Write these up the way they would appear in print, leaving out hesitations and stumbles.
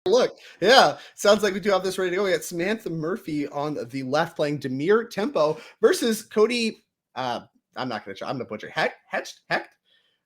Look, yeah, sounds like we do have this ready to go. We got Samantha Murphy on the left playing Demir Tempo versus Cody. I'm not going to try. I'm going to butcher. Hecht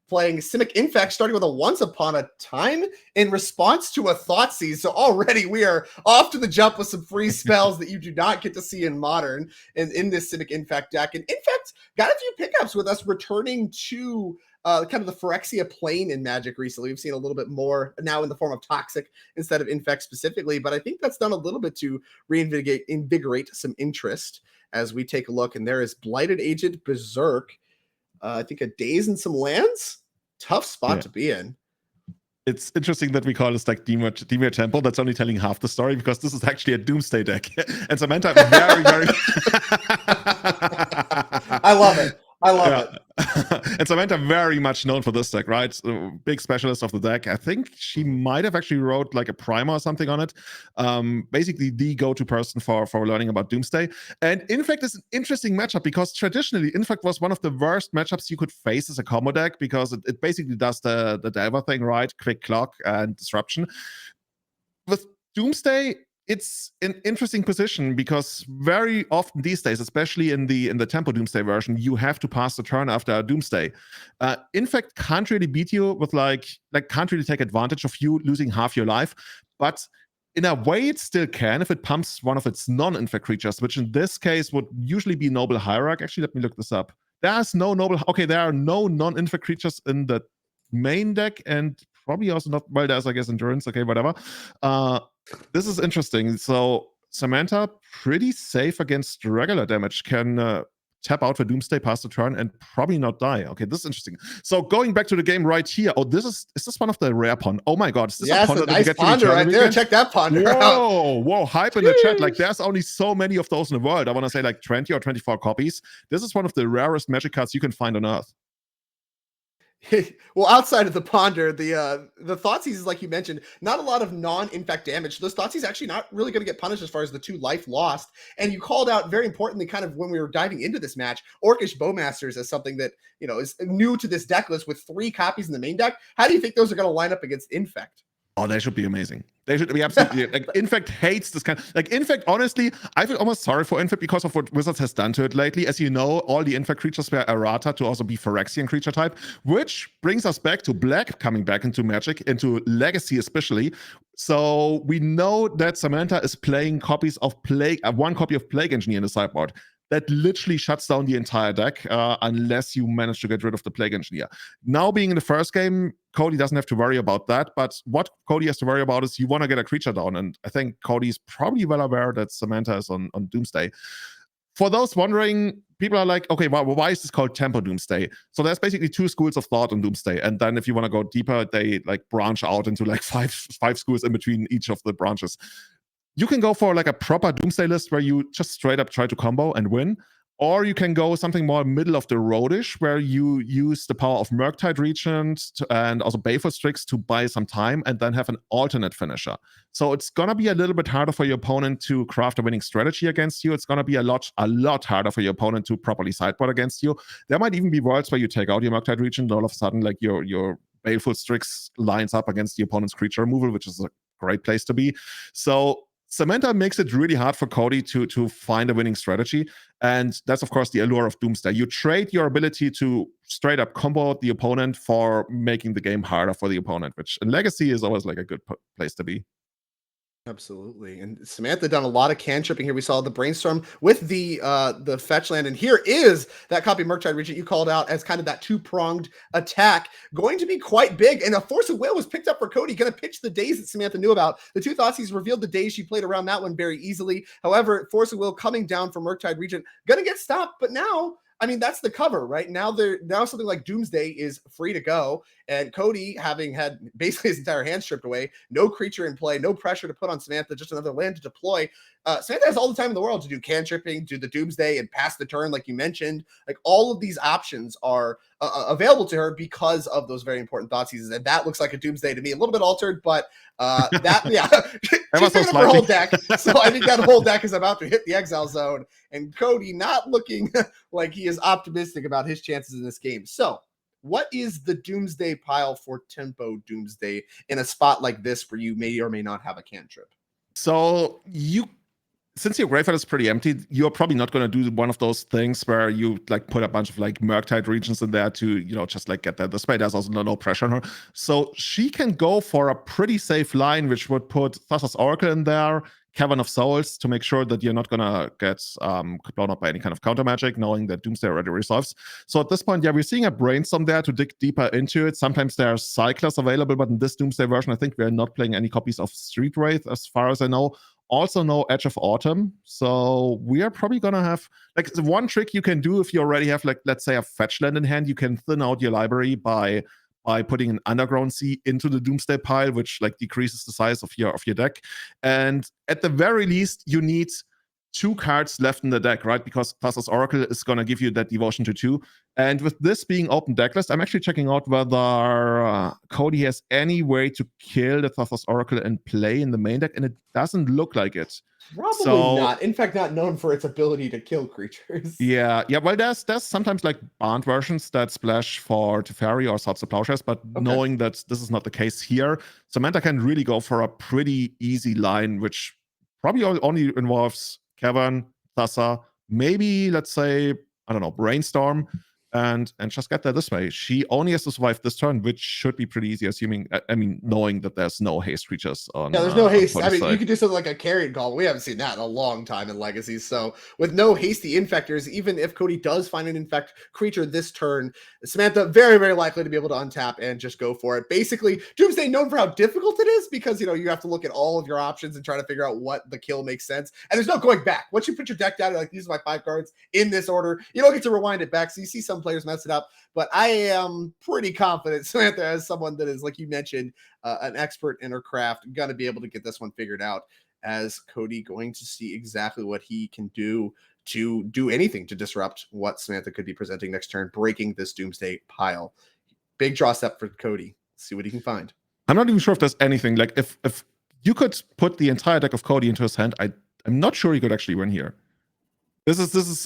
playing Simic Infect, starting with a Once Upon a Time in response to a Thoughtseize. So already we are off to the jump with some free spells that you do not get to see in Modern and in this Simic Infect deck. And Infect got a few pickups with us returning to kind of the Phyrexia plane in Magic recently. We've seen a little bit more now in the form of Toxic instead of Infect specifically, but I think that's done a little bit to invigorate some interest as we take a look. And there is Blighted Agent, Berserk, I think a Daze and some lands. Tough spot to be in. It's interesting that we call this like Demir Temple. That's only telling half the story because this is actually a Doomsday deck. And Samantha, very... I love it. I love it. And Samantha very much known for this deck, right? So, big specialist of the deck. I think she might have actually wrote like a primer or something on it. Basically the go-to person for learning about Doomsday. And Infect is an interesting matchup because traditionally Infect was one of the worst matchups you could face as a combo deck because it basically does the Delver thing, right? Quick clock and disruption. With Doomsday, it's an interesting position because very often these days, especially in the Tempo Doomsday version, you have to pass the turn after a Doomsday. Infect can't really beat you with like can't really take advantage of you losing half your life, but in a way it still can if it pumps one of its non-Infect creatures, which in this case would usually be Noble Hierarch. Actually, let me look this up. There's no Noble. Okay, there are no non-Infect creatures in the main deck, and probably also not. Well, there's I guess Endurance. Okay, whatever. This is interesting. So Samantha, pretty safe against regular damage, can tap out for Doomsday, pass the turn, and probably not die. Okay, this is interesting. So going back to the game right here. Oh, is this one of the rare pond? Oh my god, is this a ponder? Nice that ponder right there. Again? Check that ponder out. Whoa, hype in the chat. Like there's only so many of those in the world. I want to say like 20 or 24 copies. This is one of the rarest Magic cards you can find on Earth. Well, outside of the ponder, the Thoughtseize is like you mentioned, not a lot of non-infect damage. Those Thoughtseize actually not really going to get punished as far as the 2 life lost. And you called out very importantly, kind of when we were diving into this match, Orcish Bowmasters as something that is new to this deck list with 3 copies in the main deck. How do you think those are going to line up against Infect? Oh, they should be amazing. They should be absolutely like Infect hates this kind. Like Infect, honestly, I feel almost sorry for Infect because of what Wizards has done to it lately. As you know, all the Infect creatures were errata to also be Phyrexian creature type, which brings us back to Black coming back into Magic, into Legacy especially. So we know that Samantha is playing copies of Plague, one copy of Plague Engineer in the sideboard. That literally shuts down the entire deck unless you manage to get rid of the Plague Engineer. Now being in the first game, Cody doesn't have to worry about that, but what Cody has to worry about is you want to get a creature down, and I think Cody's probably well aware that Samantha is on Doomsday. For those wondering, people are like, okay, well, why is this called Tempo Doomsday? So there's basically 2 schools of thought on Doomsday, and then if you want to go deeper, they like branch out into like five schools in between each of the branches. You can go for like a proper Doomsday list where you just straight up try to combo and win. Or you can go something more middle of the roadish where you use the power of Murktide Regent and also Baleful Strix to buy some time and then have an alternate finisher. So it's going to be a little bit harder for your opponent to craft a winning strategy against you. It's going to be a lot harder for your opponent to properly sideboard against you. There might even be worlds where you take out your Murktide Regent and all of a sudden like your Baleful Strix lines up against the opponent's creature removal, which is a great place to be. So Samantha makes it really hard for Cody to find a winning strategy. And that's, of course, the allure of Doomsday. You trade your ability to straight up combo the opponent for making the game harder for the opponent, which in Legacy is always like a good place to be. Absolutely. And Samantha done a lot of cantripping here. We saw the Brainstorm with the fetch land. And here is that copy of Murktide Regent you called out as kind of that 2-pronged attack. Going to be quite big. And a Force of Will was picked up for Cody. Going to pitch the Daze that Samantha knew about. The 2 Thoughtseize revealed the Daze. She played around that one very easily. However, Force of Will coming down from Murktide Regent. Going to get stopped. But now, I mean, that's the cover, right? Now something like Doomsday is free to go. And Cody, having had basically his entire hand stripped away, no creature in play, no pressure to put on Samantha, just another land to deploy. Samantha has all the time in the world to do cantripping, do the Doomsday, and pass the turn, like you mentioned. Like all of these options are available to her because of those very important Thoughtseizes. And that looks like a Doomsday to me, a little bit altered, but she's picking up her whole deck. So I think that whole deck is about to hit the exile zone. And Cody not looking like he is optimistic about his chances in this game. So what is the Doomsday pile for tempo Doomsday in a spot like this where you may or may not have a cantrip? So since your graveyard is pretty empty, you're probably not going to do one of those things where you like put a bunch of like Murktide Regents in there to, just like get that. This way, there's also no pressure on her. So she can go for a pretty safe line, which would put Thassa's Oracle in there, Cavern of Souls, to make sure that you're not going to get blown up by any kind of counter magic, knowing that Doomsday already resolves. So at this point, yeah, we're seeing a Brainstorm there to dig deeper into it. Sometimes there are Cyclers available, but in this Doomsday version, I think we're not playing any copies of Street Wraith, as far as I know. Also no Edge of Autumn, so we are probably gonna have like the one trick you can do if you already have, like, let's say a fetch land in hand. You can thin out your library by putting an Underground Sea into the Doomsday pile, which like decreases the size of your deck. And at the very least, you need 2 cards left in the deck, right? Because Thassa's Oracle is going to give you that devotion to 2. And with this being open decklist, I'm actually checking out whether Cody has any way to kill the Thassa's Oracle and play in the main deck, and it doesn't look like it. Probably not. In fact, not known for its ability to kill creatures. Yeah. Well, there's sometimes like banned versions that splash for Teferi or Swords to Plowshares, but knowing that this is not the case here, Samantha can really go for a pretty easy line, which probably only involves Cavern, Thassa, maybe, let's say, I don't know, Brainstorm, and just get there this way. She only has to survive this turn, which should be pretty easy, assuming, knowing that there's no haste creatures on. Yeah, there's no haste. I mean, you could do something like a carried call. We haven't seen that in a long time in Legacy. So with no hasty infectors, even if Cody does find an infect creature this turn, Samantha very, very likely to be able to untap and just go for it. Basically, Doomsday known for how difficult it is because, you have to look at all of your options and try to figure out what the kill makes sense. And there's no going back. Once you put your deck down, you're like, these are my 5 cards in this order. You don't get to rewind it back. So you see some players mess it up, but I am pretty confident Samantha, as someone that is, like you mentioned, an expert in her craft, gonna be able to get this one figured out. As Cody going to see exactly what he can do to do anything to disrupt what Samantha could be presenting next turn, breaking this Doomsday pile. Big draw step for Cody. See what he can find. I'm not even sure if there's anything like if you could put the entire deck of Cody into his hand, I'm not sure he could actually win here. This is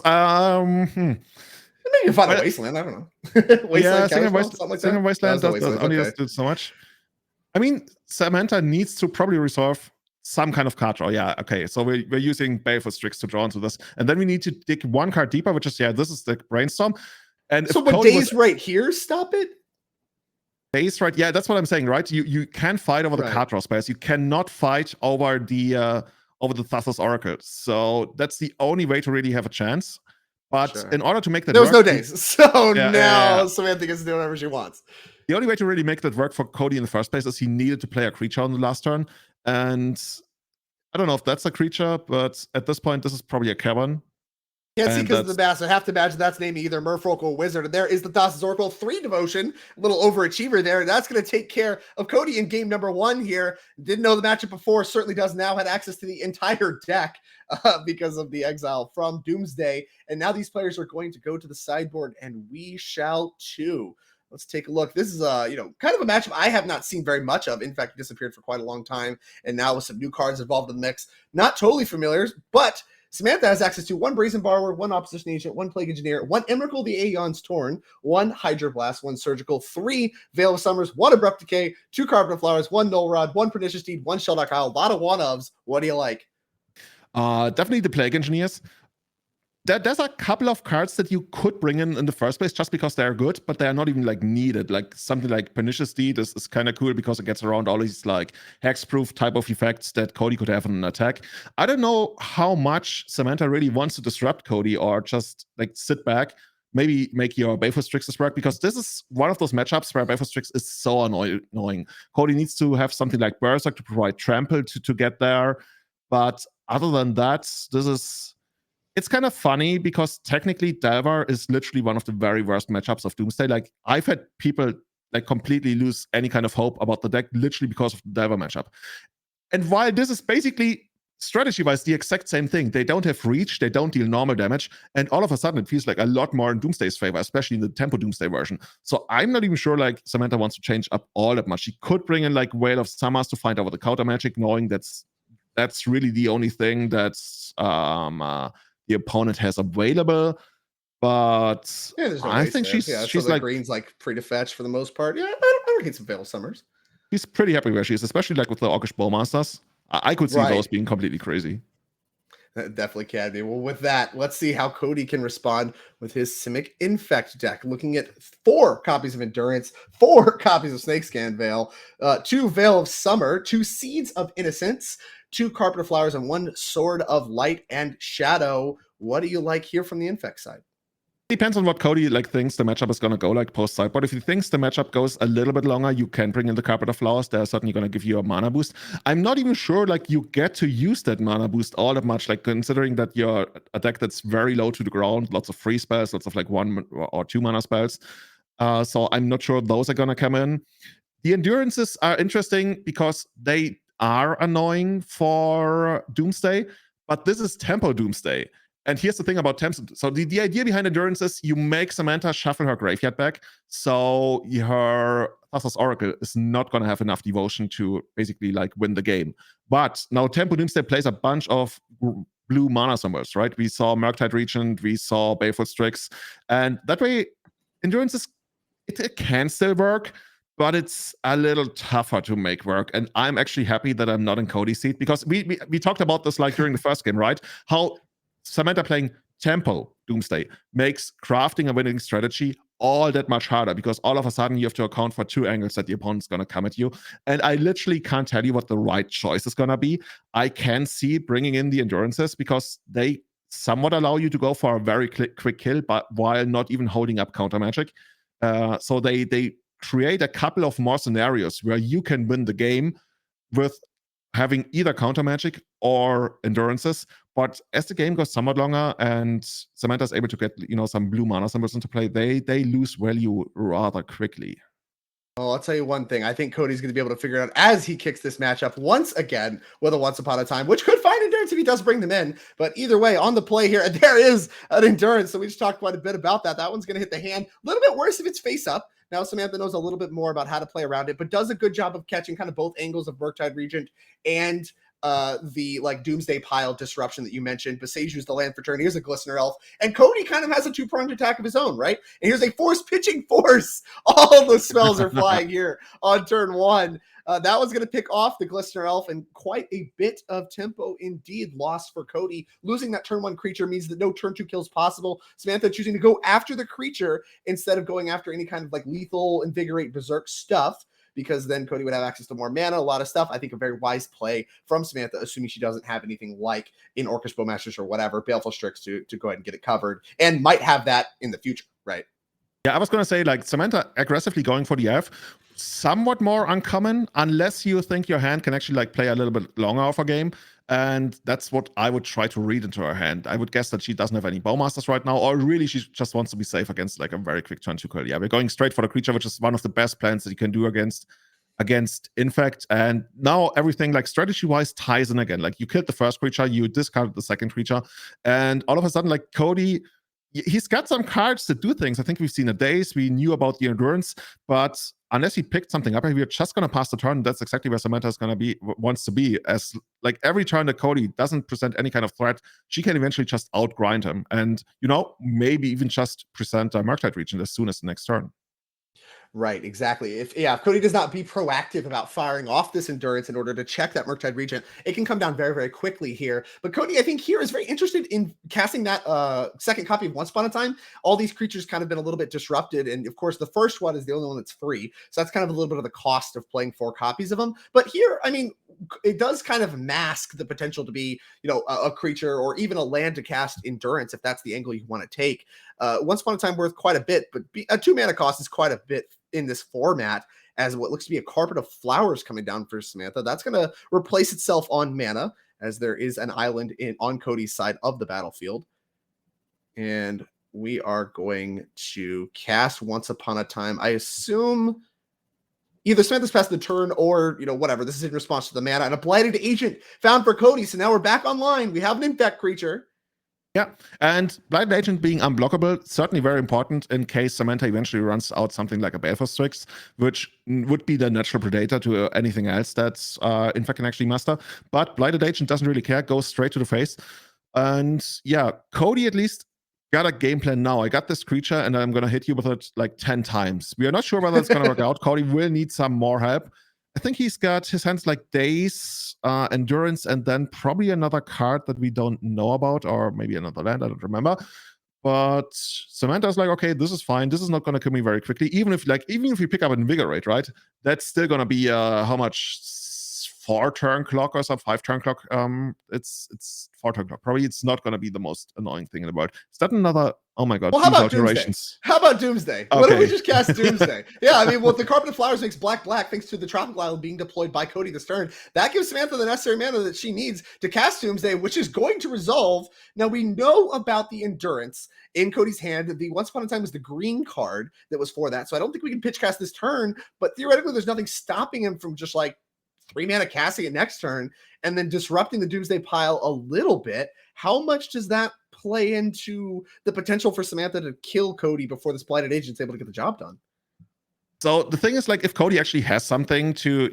Maybe you find a Wasteland. I don't know. Wasteland, yeah, Wasteland does only do so much. I mean, Samantha needs to probably resolve some kind of card draw. Yeah, okay. So we're using Baleful Strix to draw into this. And then we need to dig 1 card deeper, which is, this is the Brainstorm. And so would Daze right here stop it? Daze right? Yeah, that's what I'm saying, right? You can fight over the card draw space. You cannot fight over the Thassa's Oracle. So that's the only way to really have a chance. But in order to make that there was work, no Daze. So now Samantha gets to do whatever she wants. The only way to really make that work for Cody in the first place is he needed to play a creature on the last turn. And I don't know if that's a creature, but at this point, this is probably a Cavern. Can't see because of the mass. I have to imagine that's naming either Merfolk or Wizard. And there is the Thassa's Oracle, 3 devotion, a little overachiever there. That's going to take care of Cody in game number 1 here. Didn't know the matchup before, certainly does now. Had access to the entire deck because of the exile from Doomsday. And now these players are going to go to the sideboard, and we shall too. Let's take a look. This is kind of a matchup I have not seen very much of. In fact, it disappeared for quite a long time. And now with some new cards involved in the mix, not totally familiar, but Samantha has access to 1 Brazen Borrower, 1 Opposition Agent, 1 Plague Engineer, 1 Emrakul the Aeon's Torn, 1 Hydroblast, 1 Surgical, 3 Veil of Summers, 1 Abrupt Decay, 2 Carbon Flowers, 1 Null Rod, 1 Pernicious Deed, 1 Shelldock Isle. A lot of one-ofs. What do you like? Definitely the Plague Engineers. There's a couple of cards that you could bring in the first place just because they're good, but they are not even like needed. Like something like Pernicious Deed is kind of cool because it gets around all these like hexproof type of effects that Cody could have on an attack. I don't know how much Samantha really wants to disrupt Cody or just like sit back, maybe make your Baleful Strixes work, because this is one of those matchups where Baleful Strix is so annoying. Cody needs to have something like Berserk to provide trample to get there. But other than that, it's kind of funny because technically Delver is literally one of the very worst matchups of Doomsday. Like I've had people like completely lose any kind of hope about the deck literally because of the Delver matchup. And while this is basically strategy-wise the exact same thing, they don't have reach, they don't deal normal damage, and all of a sudden it feels like a lot more in Doomsday's favor, especially in the tempo Doomsday version. So I'm not even sure like Samantha wants to change up all that much. She could bring in like Veil of Summers to find out the counter magic, knowing that's really the only thing that's the opponent has available. But Yeah, there's no I waste think there. Yeah, so she's the like green's like free to fetch for the most part. Yeah, I don't hate some Veil Summers. she's pretty happy where she is, especially like with the Orcish Bowmasters. I could see Right. those being completely crazy. That definitely can be. Well, with that, let's see how Cody can respond with his Simic Infect deck. Looking at 4 copies of Endurance, 4 copies of Snakescan Veil, 2 Veil of Summer, 2 Seeds of Innocence, 2 Carpet of Flowers, and 1 Sword of Light and Shadow. What do you like here from the Infect side? Depends on what Cody like thinks the matchup is gonna go like post sideboard. If he thinks the matchup goes a little bit longer, you can bring in the Carpet of Flowers. They're certainly gonna give you a mana boost. I'm not even sure like you get to use that mana boost all that much, like considering that you're a deck that's very low to the ground, lots of free spells, lots of like 1 or 2 mana spells. So I'm not sure those are gonna come in. The endurances are interesting because they are annoying for Doomsday, but this is tempo Doomsday. And here's the thing about temps. So the idea behind endurance is you make Samantha shuffle her graveyard back, so her Thassa's Oracle is not going to have enough devotion to basically like win the game. But now tempo Doomsday plays a bunch of blue mana symbols, right? We saw Murktide Regent, we saw Baleful Strix, and that way endurance is it can still work, but it's a little tougher to make work. And I'm actually happy that I'm not in Cody's seat, because we talked about this like during the first game, right? How Samantha playing tempo Doomsday makes crafting a winning strategy all that much harder, because all of a sudden you have to account for 2 angles that the opponent's going to come at you. And I literally can't tell you what the right choice is going to be. I can see bringing in the endurances because they somewhat allow you to go for a very quick kill, but while not even holding up counter magic. So they create a couple of more scenarios where you can win the game with having either counter magic or endurances. But as the game goes somewhat longer and Samantha's able to get some blue mana symbols into play, they lose value rather quickly. Well, I'll tell you one thing. I think Cody's going to be able to figure it out as he kicks this matchup once again with a Once Upon a Time, which could find endurance if he does bring them in. But either way, on the play here, there is an endurance. So we just talked quite a bit about that. That one's going to hit the hand. A little bit worse if it's face up. Now, Samantha knows a little bit more about how to play around it, but does a good job of catching kind of both angles of Murktide Regent and the like Doomsday pile disruption that you mentioned. Besage's the land for turn. Here's a Glistener Elf. And Cody kind of has a 2-pronged attack of his own, right? And here's a Force Pitching Force. All the spells are flying here on turn 1. That was going to pick off the Glistener Elf, and quite a bit of tempo indeed lost for Cody. Losing that turn 1 creature means that no turn 2 kills possible. Samantha choosing to go after the creature instead of going after any kind of like lethal, invigorate, berserk stuff, because then Cody would have access to more mana, a lot of stuff. I think a very wise play from Samantha, assuming she doesn't have anything like in Orcish Bowmasters or whatever, Baleful Strix to go ahead and get it covered, and might have that in the future, right? Yeah, I was going to say, like, Samantha aggressively going for the F, somewhat more uncommon, unless you think your hand can actually, like, play a little bit longer of a game. And that's what I would try to read into her hand. I would guess that she doesn't have any Bowmasters right now, or really she just wants to be safe against, like, a very quick turn 2 kill. Yeah, we're going straight for the creature, which is one of the best plans that you can do against Infect. And now everything, like, strategy-wise ties in again. Like, you killed the first creature, you discarded the second creature, and all of a sudden, like, Cody, he's got some cards to do things. I think we've seen a Daze, we knew about the endurance, but unless he picked something up, we're just going to pass the turn. That's exactly where Samantha is going to be, wants to be. As like every turn that Cody doesn't present any kind of threat, she can eventually just outgrind him, and maybe even just present a Murktide Regent as soon as the next turn. Right, exactly. If Cody does not be proactive about firing off this endurance in order to check that Murktide Regent, it can come down very, very quickly here. But Cody, I think here is very interested in casting that second copy of Once Upon a Time. All these creatures kind of been a little bit disrupted, and of course the first one is the only one that's free, so that's kind of a little bit of the cost of playing 4 copies of them. But here, I mean, it does kind of mask the potential to be, a creature or even a land to cast endurance if that's the angle you want to take. Once Upon a Time worth quite a bit, but a 2 mana cost is quite a bit in this format, as what looks to be a Carpet of Flowers coming down for Samantha. That's going to replace itself on mana, as there is an island on Cody's side of the battlefield. And we are going to cast Once Upon a Time. I assume either Samantha's passed the turn or, whatever. This is in response to the mana. And a Blighted Agent found for Cody. So now we're back online. We have an Infect creature. Yeah, and Blighted Agent being unblockable, certainly very important in case Samantha eventually runs out something like a Baleful Strix, which would be the natural predator to anything else that's Infect can actually master. But Blighted Agent doesn't really care, goes straight to the face. And yeah, Cody at least got a game plan now. I got this creature, and I'm gonna hit you with it like 10 times. We are not sure whether it's gonna work out. Cody will need some more help. I think he's got his hands like Daze, Endurance, and then probably another card that we don't know about, or maybe another land. I don't remember. But Samantha's like, okay, this is fine. This is not gonna kill me very quickly. Even if we pick up Invigorate, right? That's still gonna be how much? 4-turn clock or some 5-turn clock. It's 4-turn clock. Probably it's not going to be the most annoying thing in the world. Is that another? Oh my god! Well, how about Doomsday? How about Doomsday? Okay. What if we just cast Doomsday? Yeah, I mean, well, the Carpet of Flowers makes black thanks to the Tropical Isle being deployed by Cody this turn. That gives Samantha the necessary mana that she needs to cast Doomsday, which is going to resolve. Now we know about the Endurance in Cody's hand. The Once Upon a Time was the green card that was for that, so I don't think we can pitch cast this turn. But theoretically, there's nothing stopping him from just like 3-mana casting it next turn and then disrupting the Doomsday pile a little bit. How much does that play into the potential for Samantha to kill Cody before this Blighted Agent's able to get the job done? So the thing is, like, if Cody actually has something to,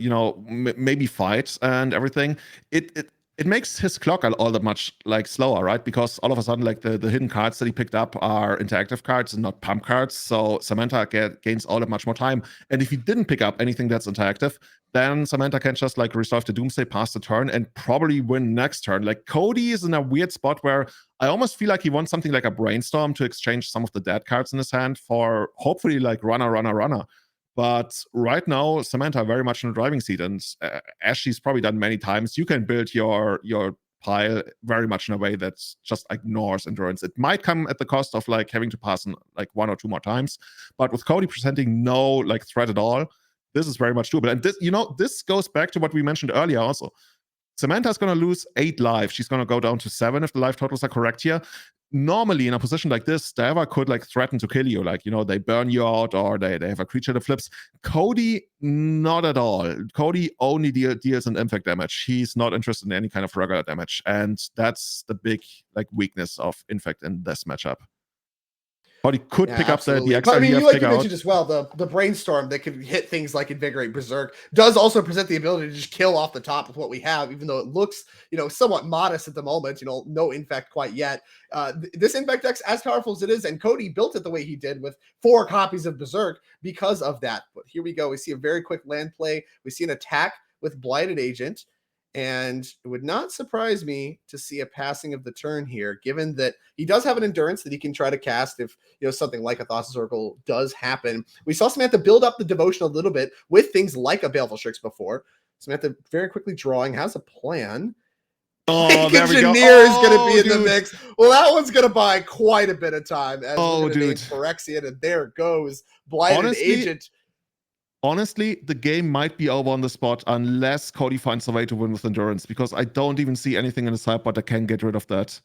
maybe fight and everything, it makes his clock all that much like slower, right? Because all of a sudden, like the hidden cards that he picked up are interactive cards and not pump cards. So Samantha gains all that much more time. And if he didn't pick up anything that's interactive, then Samantha can just like resolve the Doomsday, pass the turn, and probably win next turn. Like Cody is in a weird spot where I almost feel like he wants something like a Brainstorm to exchange some of the dead cards in his hand for hopefully like runner. But right now, Samantha very much in the driving seat, and as she's probably done many times, you can build your pile very much in a way that just ignores Endurance. It might come at the cost of like having to pass in like 1 or 2 more times, but with Cody presenting no like threat at all, this is very much doable. And this, this goes back to what we mentioned earlier also. Samantha's going to lose 8 lives. She's going to go down to 7 if the life totals are correct here. Normally, in a position like this, they ever could like threaten to kill you. Like, they burn you out or they have a creature that flips. Cody, not at all. Cody only deals an infect damage. He's not interested in any kind of regular damage. And that's the big like weakness of Infect in this matchup. Cody could pick up the extra. But I mean, like you mentioned as well, the Brainstorm that could hit things like Invigorate, Berserk does also present the ability to just kill off the top with what we have, even though it looks, somewhat modest at the moment. No Infect quite yet. This Infect deck's as powerful as it is, and Cody built it the way he did with 4 copies of Berserk because of that. But here we go. We see a very quick land play. We see an attack with Blighted Agent. And it would not surprise me to see a passing of the turn here, given that he does have an Endurance that he can try to cast if something like a Thassa Oracle does happen. We saw Samantha build up the devotion a little bit with things like a Baleful Strix before. Samantha very quickly drawing, has a plan. Oh, there we go. Engineer is going to be in the mix. Well, that one's going to buy quite a bit of time. As Phyrexian, and there goes Blighted Agent. Honestly, the game might be over on the spot unless Cody finds a way to win with Endurance, because I don't even see anything in the sideboard that can get rid of that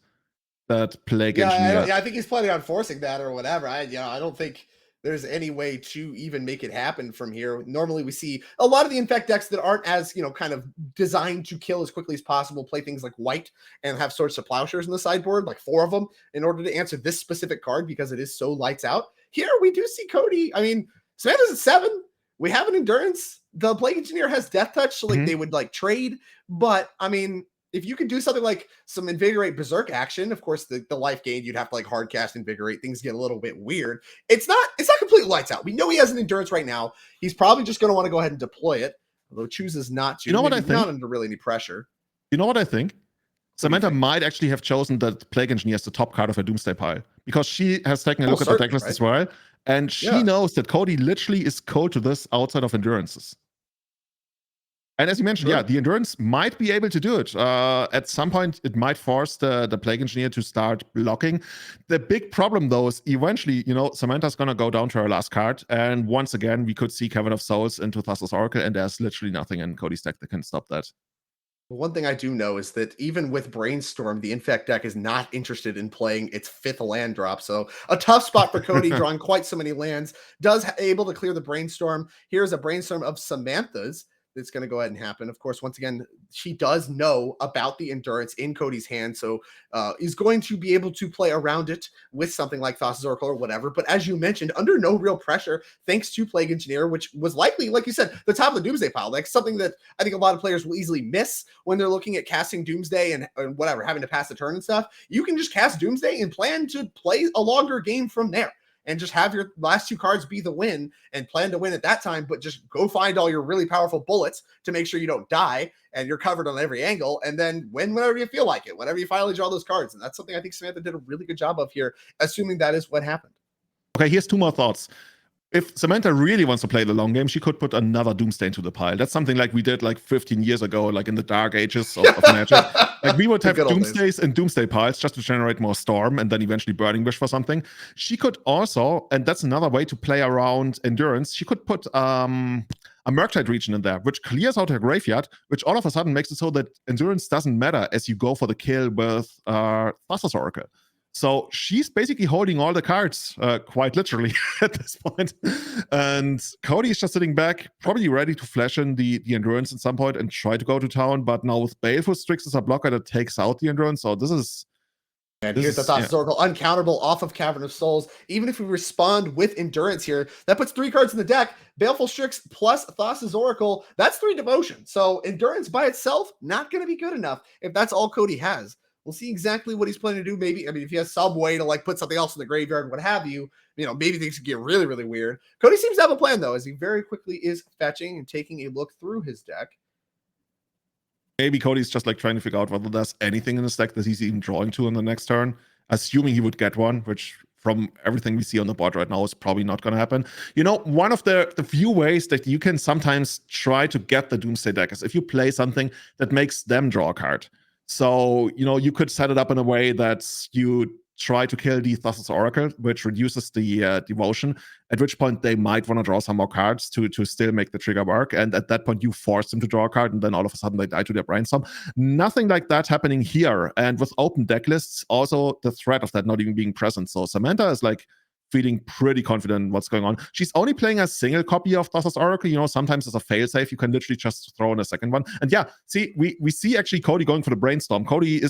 Plague Engineer. I think he's planning on forcing that or whatever. I don't think there's any way to even make it happen from here. Normally we see a lot of the Infect decks that aren't as, kind of designed to kill as quickly as possible, play things like White and have Swords to Plowshares in the sideboard, like 4 of them, in order to answer this specific card because it is so lights out. Here we do see Cody. I mean, Samantha's at 7. We have an Endurance. The Plague Engineer has Death Touch, so they would like trade. But I mean, if you could do something like some Invigorate Berserk action, of course, the life gain, you'd have to like hard cast Invigorate. Things get a little bit weird. It's not completely lights out. We know he has an Endurance right now. He's probably just going to want to go ahead and deploy it, although chooses not to. You know what I think? Not under really any pressure. You know what I think? Samantha might actually have chosen the Plague Engineer as the top card of her Doomsday pile, because she has taken a look at the decklist as well. And she knows that Cody literally is cold to this outside of Endurances. And as you mentioned, the Endurance might be able to do it. At some point, it might force the Plague Engineer to start blocking. The big problem, though, is eventually, Samantha's going to go down to her last card. And once again, we could see Cavern of Souls into Thassa's Oracle, and there's literally nothing in Cody's deck that can stop that. One thing I do know is that even with Brainstorm, the Infect deck is not interested in playing its 5th land drop. So a tough spot for Cody, drawing quite so many lands. Does able to clear the Brainstorm. Here's a Brainstorm of Samantha's that's going to go ahead and happen. Of course, once again, she does know about the endurance in Cody's hand, so is going to be able to play around it with something like Thassa Oracle or whatever. But as you mentioned, under no real pressure, thanks to Plague Engineer, which was likely, like you said, the top of the Doomsday pile. Like something that I think a lot of players will easily miss when they're looking at casting Doomsday and whatever, having to pass the turn and stuff. You can just cast Doomsday and plan to play a longer game from there, and just have your last 2 cards be the win and plan to win at that time, but just go find all your really powerful bullets to make sure you don't die and you're covered on every angle, and then win whenever you feel like it, whenever you finally draw those cards. And that's something I think Samantha did a really good job of here, assuming that is what happened. Okay, here's 2 more thoughts. If Samantha really wants to play the long game, she could put another Doomsday into the pile. That's something like we did like 15 years ago, like in the dark ages of Magic. Like we would have Doomsdays and Doomsday piles just to generate more Storm and then eventually Burning Wish for something. She could also, and that's another way to play around Endurance, she could put a Murktide Regent in there, which clears out her graveyard, which all of a sudden makes it so that Endurance doesn't matter as you go for the kill with Thassa Oracle. So she's basically holding all the cards, quite literally, at this point. And Cody is just sitting back, probably ready to flash in the Endurance at some point and try to go to town. But now with Baleful Strix as a blocker that takes out the Endurance, so this is... And here's the Thoughts Oracle, uncountable off of Cavern of Souls. Even if we respond with Endurance here, that puts 3 cards in the deck. Baleful Strix plus Thassa Oracle, that's 3 devotion. So Endurance by itself, not going to be good enough if that's all Cody has. We'll see exactly what he's planning to do. Maybe, I mean, if he has some way to like put something else in the graveyard, what have you, maybe things could get really, really weird. Cody seems to have a plan though, as he very quickly is fetching and taking a look through his deck. Maybe Cody's just like trying to figure out whether there's anything in his deck that he's even drawing to on the next turn, assuming he would get one, which from everything we see on the board right now is probably not going to happen. One of the few ways that you can sometimes try to get the Doomsday deck is if you play something that makes them draw a card. So, you could set it up in a way that you try to kill the Thassa Oracle, which reduces the devotion, at which point they might want to draw some more cards to still make the trigger work. And at that point, you force them to draw a card, and then all of a sudden they die to their Brainstorm. Nothing like that happening here. And with open deck lists, also the threat of that not even being present. So Samantha is like feeling pretty confident in what's going on. She's only playing a single copy of Thassa's Oracle. Sometimes as a failsafe, you can literally just throw in a second one. And yeah, see, we see actually Cody going for the Brainstorm. Cody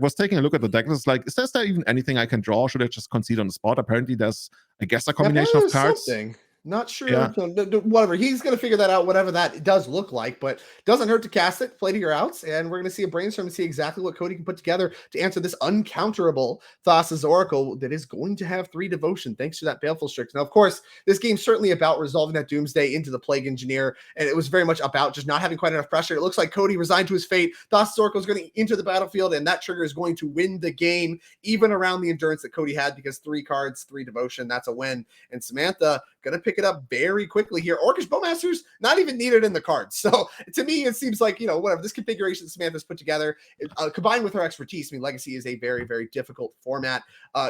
was taking a look at the deck. It's like, is there even anything I can draw? Should I just concede on the spot? Apparently there's, I guess, a combination of cards. Something. Not sure. Yeah. Whatever. He's going to figure that out, whatever that does look like, but doesn't hurt to cast it, play to your outs, and we're going to see a Brainstorm and see exactly what Cody can put together to answer this uncounterable Thassa's Oracle that is going to have 3 devotion thanks to that Baleful Strix. Now, of course, this game's certainly about resolving that Doomsday into the Plague Engineer, and it was very much about just not having quite enough pressure. It looks like Cody resigned to his fate. Thassa's Oracle is going to enter the battlefield, and that trigger is going to win the game, even around the endurance that Cody had, because 3 cards, 3 devotion, that's a win. And Samantha going to pick it up very quickly here. Orcish Bowmasters, not even needed in the cards. So to me, it seems like, whatever, this configuration Samantha's put together, combined with her expertise, Legacy is a very, very difficult format,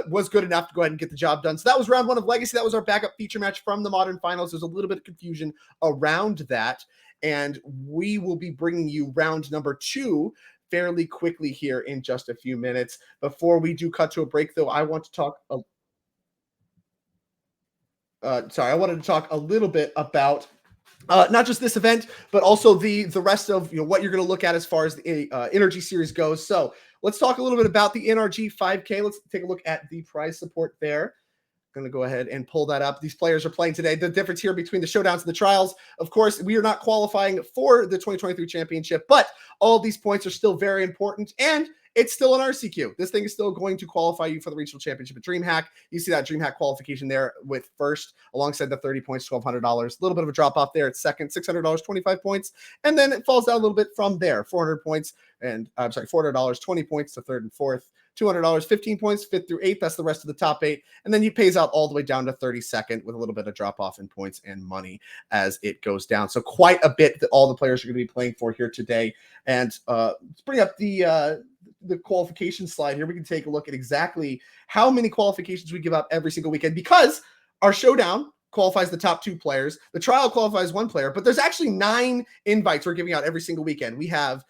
was good enough to go ahead and get the job done. So that was round 1 of Legacy. That was our backup feature match from the Modern Finals. There's a little bit of confusion around that. And we will be bringing you round number 2 fairly quickly here in just a few minutes. Before we do cut to a break, though, I want to talk I wanted to talk a little bit about not just this event, but also the rest of what you're going to look at as far as the NRG series goes. So let's talk a little bit about the NRG 5K. Let's take a look at the prize support there. I'm going to go ahead and pull that up. These players are playing today. The difference here between the showdowns and the trials, of course, we are not qualifying for the 2023 championship, but all these points are still very important, and it's still an RCQ. This thing is still going to qualify you for the regional championship at DreamHack. You see that DreamHack qualification there with first, alongside the 30 points, $1,200. A little bit of a drop off there at second, $600, 25 points. And then it falls down a little bit from there, 400 points. And I'm sorry, $400, 20 points to third and fourth. $200, 15 points, 5th through 8th. That's the rest of the top 8. And then he pays out all the way down to 32nd with a little bit of drop off in points and money as it goes down. So quite a bit that all the players are going to be playing for here today. And let's bring up the qualification slide here. We can take a look at exactly how many qualifications we give out every single weekend, because our showdown qualifies the top 2 players. The trial qualifies 1 player, but there's actually 9 invites we're giving out every single weekend. We have,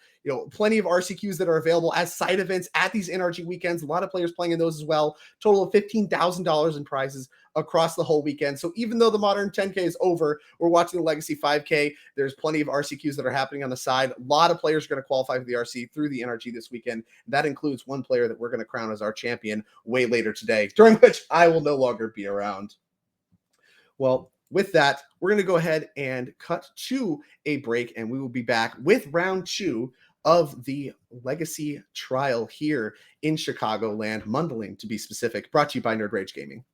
plenty of RCQs that are available as side events at these NRG weekends. A lot of players playing in those as well. Total of $15,000 in prizes across the whole weekend. So even though the Modern 10K is over, we're watching the Legacy 5K. There's plenty of RCQs that are happening on the side. A lot of players are going to qualify for the RC through the NRG this weekend. That includes 1 player that we're going to crown as our champion way later today, during which I will no longer be around. Well, with that, we're going to go ahead and cut to a break, and we will be back with round 2 of the Legacy Trial here in Chicagoland, Mundelein to be specific, brought to you by Nerd Rage Gaming.